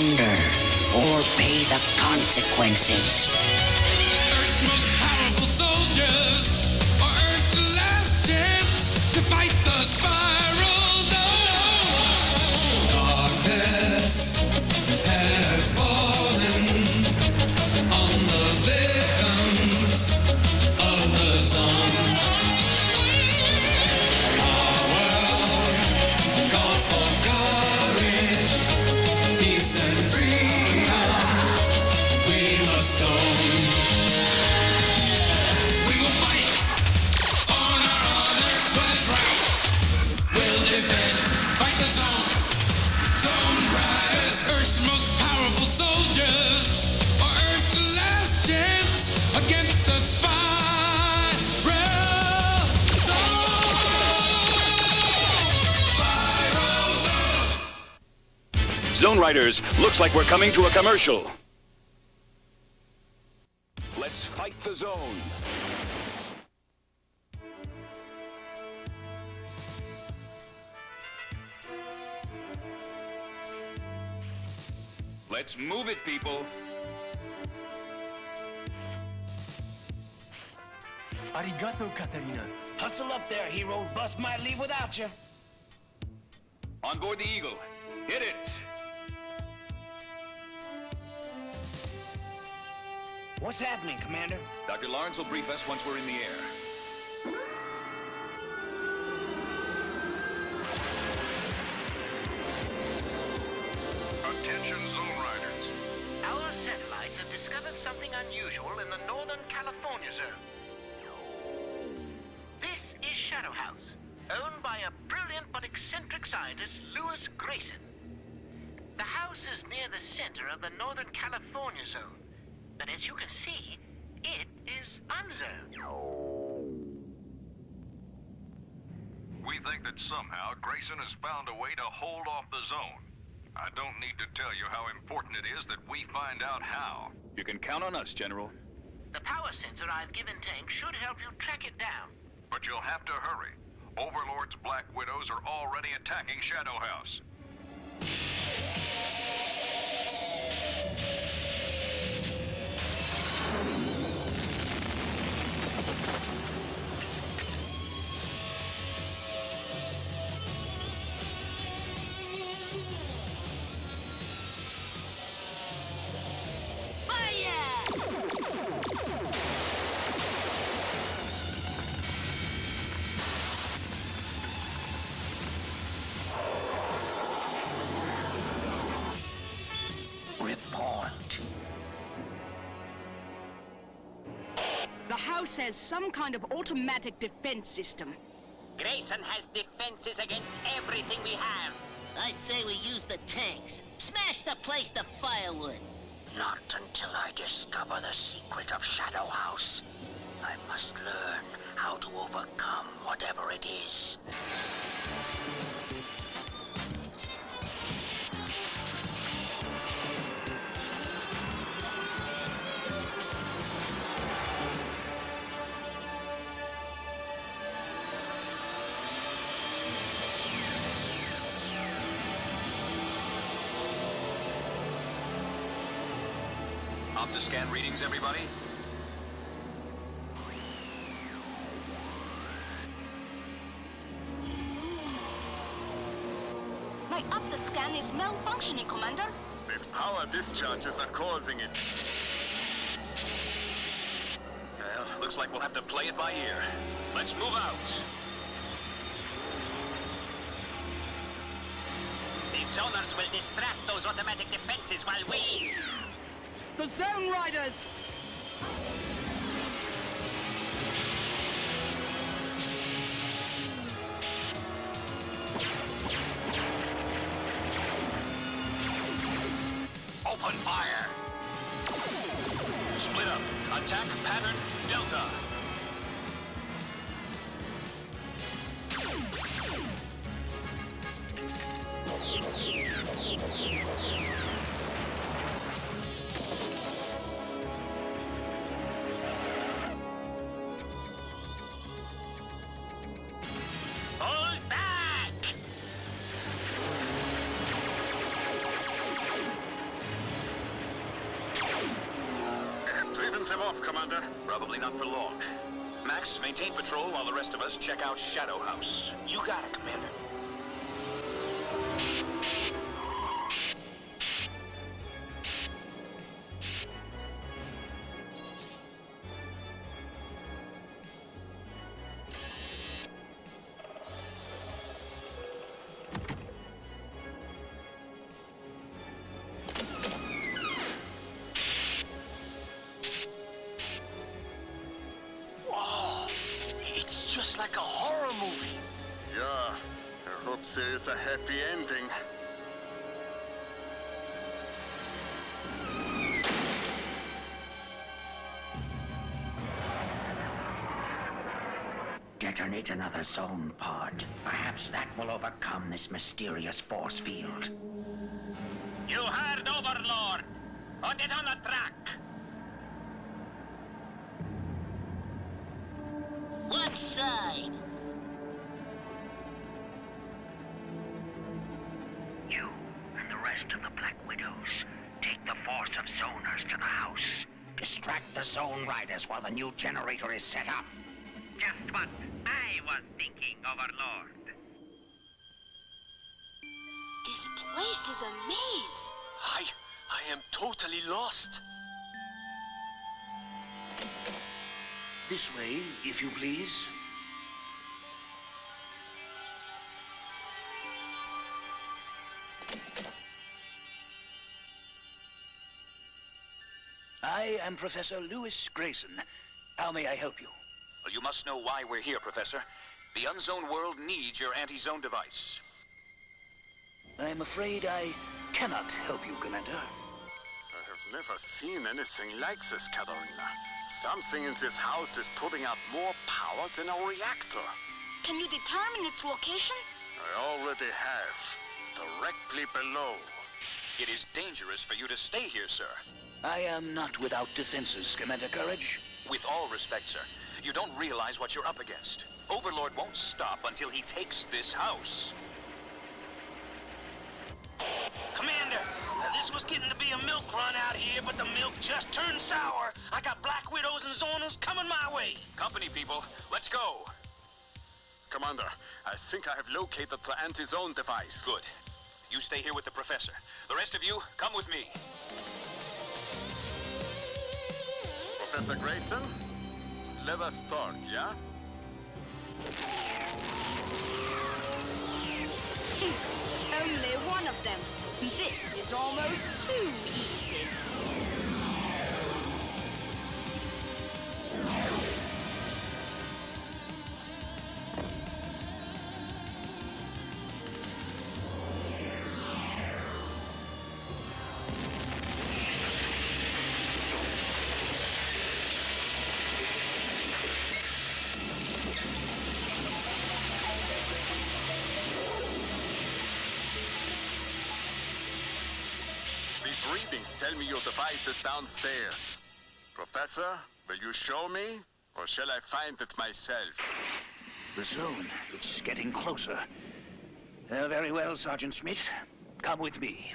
Surrender or pay the consequences. Earth's most powerful soldiers are Earth's last chance to fight the spiral zone. Darkness has fallen on the victims of the zone. Our world calls for courage, peace and freedom. We must own. We will fight on our honor, what is right. We'll defend, fight the zone. Zone riders, Earth's most powerful soldiers, are Earth's last chance against the spiral zone. Zone Riders, looks like we're coming to a commercial. Let's fight the zone. Let's move it, people. Arigato, Katarina. Hustle up there, hero. Bus might leave without you. On board the Eagle. Hit it. What's happening, Commander? Dr. Lawrence will brief us once we're in the air. Attention, Zone Riders. Our satellites have discovered something unusual in the Northern California zone. This is Shadow House, owned by a brilliant but eccentric scientist, Lewis Grayson. The house is near the center of the Northern California zone, but as you can see, it is unzoned. We think that somehow Grayson has found a way to hold off the zone. I don't need to tell you how important it is that we find out how. You can count on us, General. The power sensor I've given Tank should help you track it down. But you'll have to hurry. Overlord's Black Widows are already attacking Shadow House. Report. The house has some kind of automatic defense system. Grayson has defenses against everything we have. I say we use the tanks. Smash the place to firewood. Not until I discover the secret of Shadow House. I must learn how to overcome whatever it is. Opto-scan readings, everybody. My opto-scan is malfunctioning, Commander. Its power discharges are causing it. Well, looks like we'll have to play it by ear. Let's move out. The zoners will distract those automatic defenses while we... The Zone Riders! Open fire. Split up. Attack pattern Delta. Hold back! them off, Commander. Probably not for long. Max, maintain patrol while the rest of us check out Shadow House. You got it, Commander. It's just like a horror movie. Yeah, I hope there is a happy ending. Detonate another zone pod. Perhaps that will overcome this mysterious force field. You heard Overlord. Put it on the track. What side? You and the rest of the Black Widows take the force of zoners to the house. Distract the zone riders while the new generator is set up. Just what I was thinking, Overlord. This place is a maze. I am totally lost. This way, if you please. I am Professor Lewis Grayson. How may I help you? Well, you must know why we're here, Professor. The unzoned world needs your anti-zone device. I'm afraid I cannot help you, Commander. I have never seen anything like this, Katarina. Something in this house is putting out more power than a reactor. Can you determine its location? I already have. Directly below. It is dangerous for you to stay here, sir. I am not without defenses, Commander Courage. With all respect, sir, you don't realize what you're up against. Overlord won't stop until he takes this house. Commander, this was getting to be a milk run out here, but the milk just turned sour. I got Black Widows and Zoners coming my way. Company people, let's go. Commander, I think I have located the anti-zone device. Good. You stay here with the professor. The rest of you, come with me. Professor Grayson, let us talk, yeah? Only one of them. This is almost too easy. These readings tell me your device is downstairs. Professor, will you show me? Or shall I find it myself? The zone, it's getting closer. Very well, Sergeant Smith. Come with me.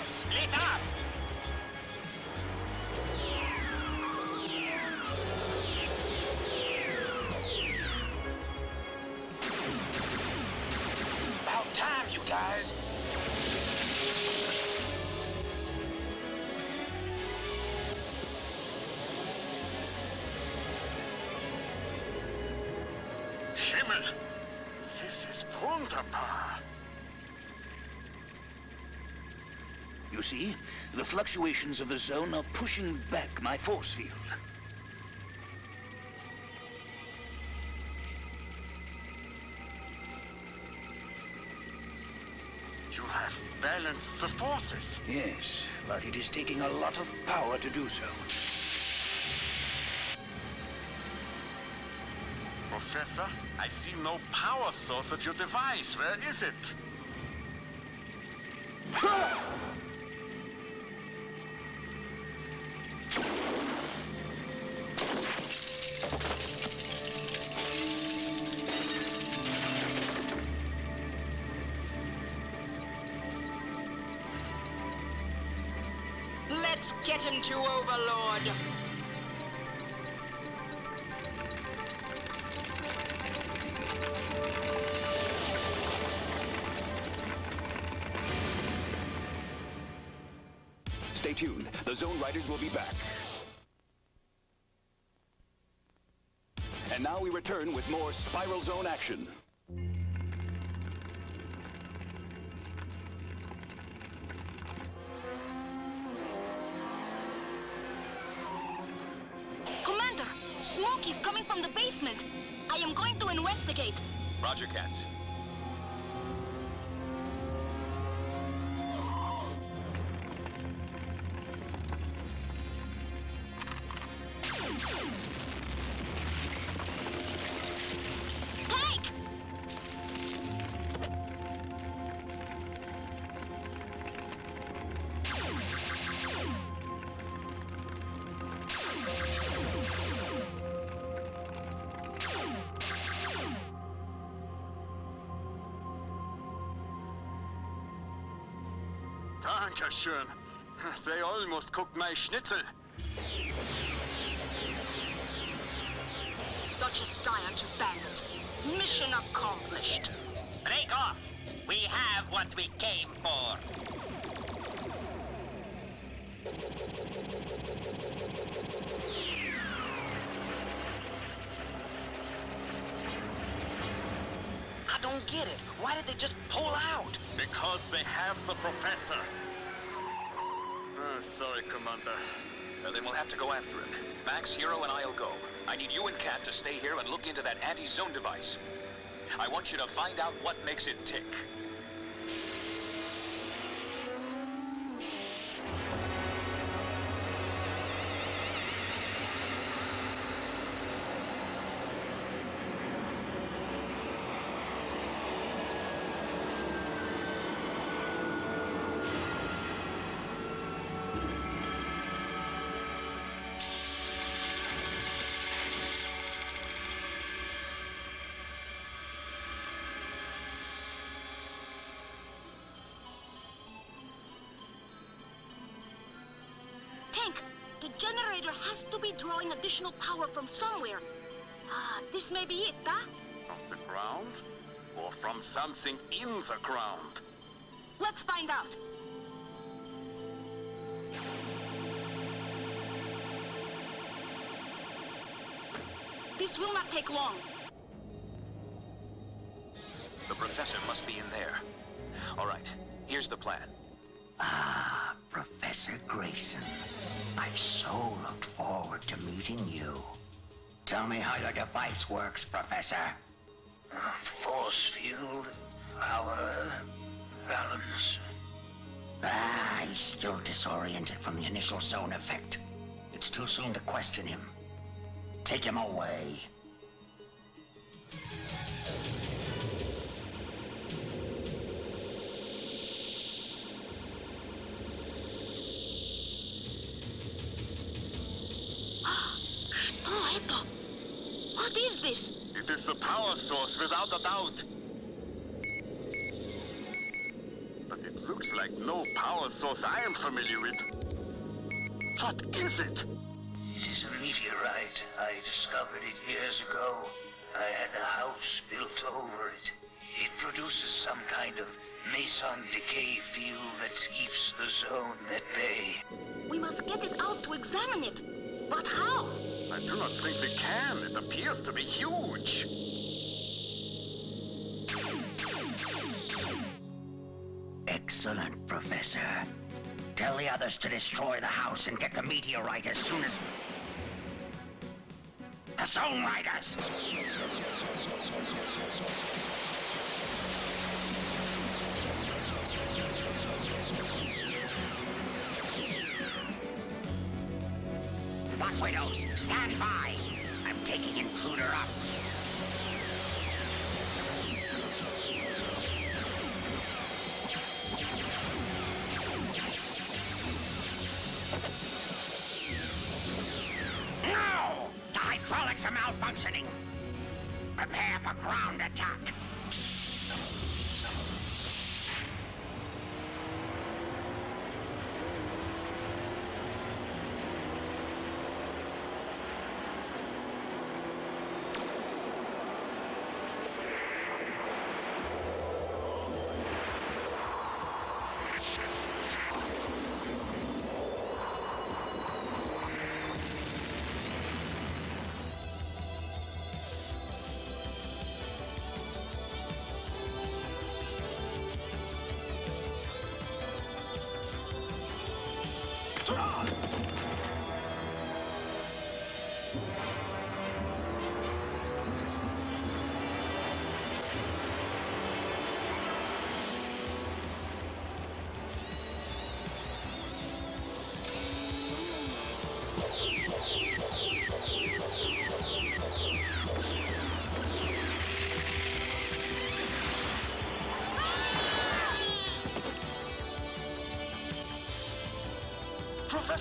Split up. About time, you guys. Himmel! This is wunderbar! You see, the fluctuations of the zone are pushing back my force field. You have balanced the forces. Yes, but it is taking a lot of power to do so. Professor, I see no power source of your device. Where is it? you, Overlord. Stay tuned. The Zone Riders will be back. And now we return with more Spiral Zone action. Commander, smoke is coming from the basement. I am going to investigate. Roger, Cats. Tank! Dankeschön. They almost cooked my schnitzel. Duchess Diane to Bandit. Mission accomplished. Break off. We have what we came for. I don't get it. Why did they just pull out? Because they have the professor. Sorry, Commander. Then we'll have to go after him. Max, Hero, and I'll go. I need you and Cat to stay here and look into that anti-zone device. I want you to find out what makes it tick. Tank, the generator has to be drawing additional power from somewhere. This may be it, huh? From the ground? Or from something in the ground? Let's find out. This will not take long. The professor must be in there. All right, here's the plan. Ah, Professor Grayson. I've so looked forward to meeting you. Tell me how your device works, Professor. Force field, power, balance. He's still disoriented from the initial zone effect. It's too soon to question him. Take him away. Что это? What is this? It is the power source, without a doubt. But it looks like no power source I am familiar with. What is it? It is a meteorite. I discovered it years ago. I had a house built over it. It produces some kind of meson decay field that keeps the zone at bay. We must get it out to examine it. But how? I do not think we can. It appears to be huge. Excellent, Professor. Tell the others to destroy the house and get the meteorite as soon as... The Zone Riders! Black Widows, stand by! I'm taking Intruder up. No! The hydraulics are malfunctioning. Prepare for ground attack.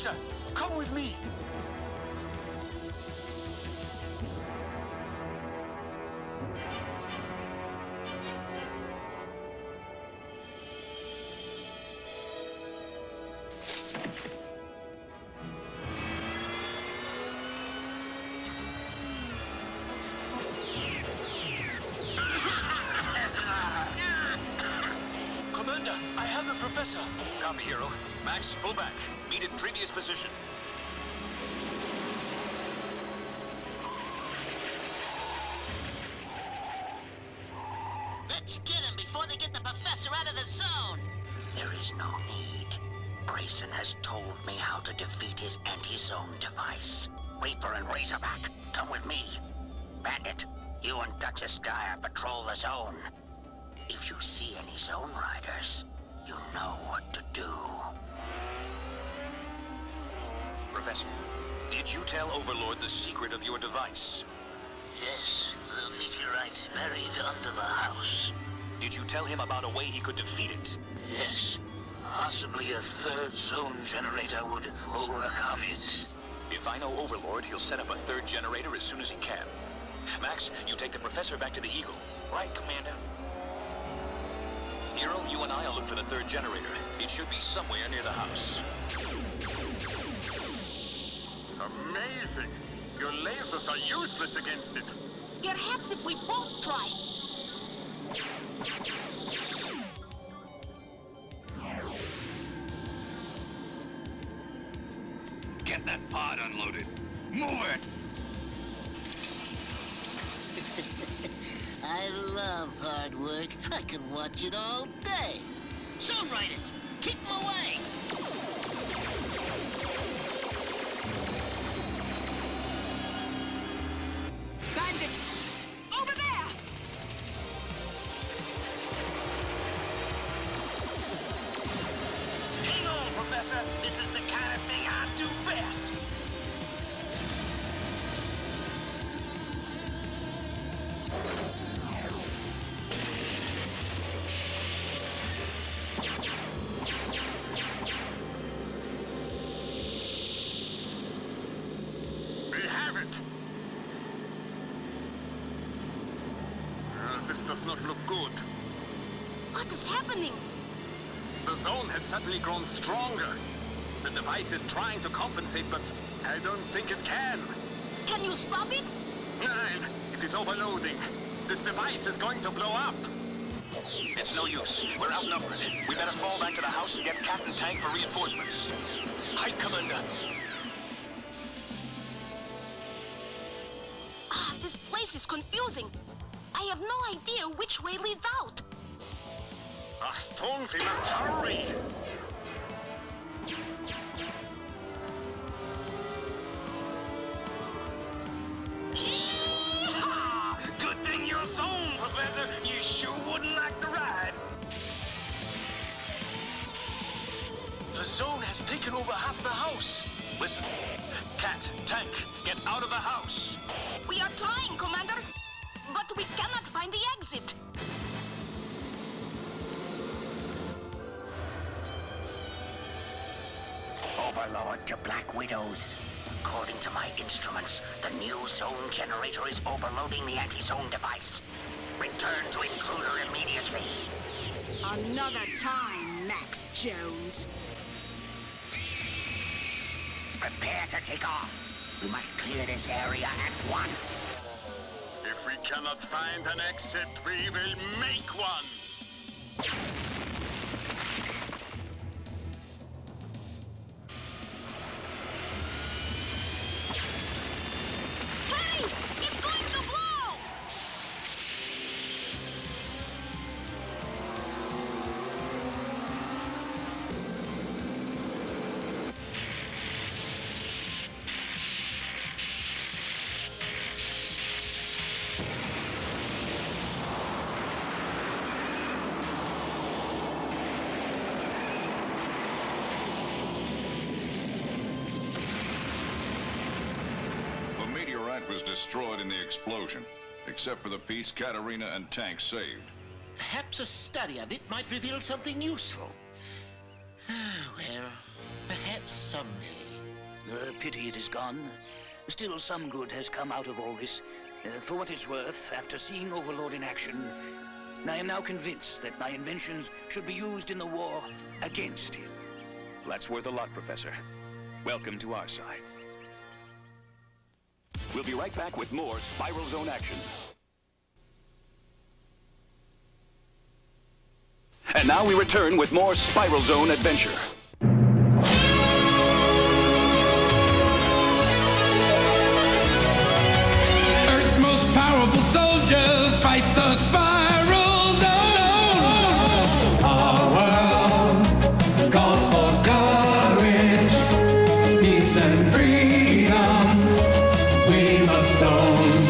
Professor, come with me. Commander, I have the Professor. Copy, Hero. Max, pull back. Meet at previous position. Let's get him before they get the professor out of the zone. There is no need. Grayson has told me how to defeat his anti-zone device. Reaper and Razorback, come with me. Bandit, you and Duchess Dyer patrol the zone. If you see any zone riders, you know what to do. Professor, did you tell Overlord the secret of your device? Yes, the meteorite's buried under the house. Did you tell him about a way he could defeat it? Yes, possibly a third zone generator would overcome it. If I know Overlord, he'll set up a third generator as soon as he can. Max, you take the Professor back to the Eagle. Right, Commander. Hero, you and I'll look for the third generator. It should be somewhere near the house. Amazing! Your lasers are useless against it. Perhaps if we both try. Get that pod unloaded. Move it! I love hard work. I could watch it all day. Zone Riders, keep them away! Bandit! Over there! Hang on, Professor. This is the kind of thing I do best. We have it! This does not look good. What is happening? The zone has suddenly grown stronger. The device is trying to compensate, but I don't think it can. Can you stop it? Nein, it is overloading. This device is going to blow up. It's no use. We're outnumbered. We better fall back to the house and get Captain Tank for reinforcements. Hi, Commander. This place is confusing. I have no idea which way leads out. Achtung, we must hurry! Yee-haw! Good thing you're zone, Professor. You sure wouldn't like the ride. The zone has taken over half the house. Listen, Cat, Tank, get out of the house. We are trying, Commander. But we cannot find the exit. Overlord to Black Widows. According to my instruments, the new zone generator is overloading the anti-zone device. Return to intruder immediately. Another time, Max Jones. Prepare to take off. We must clear this area at once. If we cannot find an exit, we will make one! Hurry! It's going to blow! Was destroyed in the explosion, except for the piece Katarina and Tank saved. Perhaps a study of it might reveal something useful. Well, perhaps someday. Pity it is gone. Still, some good has come out of all this. For what it's worth, after seeing Overlord in action, I am now convinced that my inventions should be used in the war against him. That's worth a lot, Professor. Welcome to our side. We'll be right back with more Spiral Zone action. And now we return with more Spiral Zone adventure. Earth's most powerful soldiers fight the Spiral Zone. Our world calls for courage, peace and freedom. We must own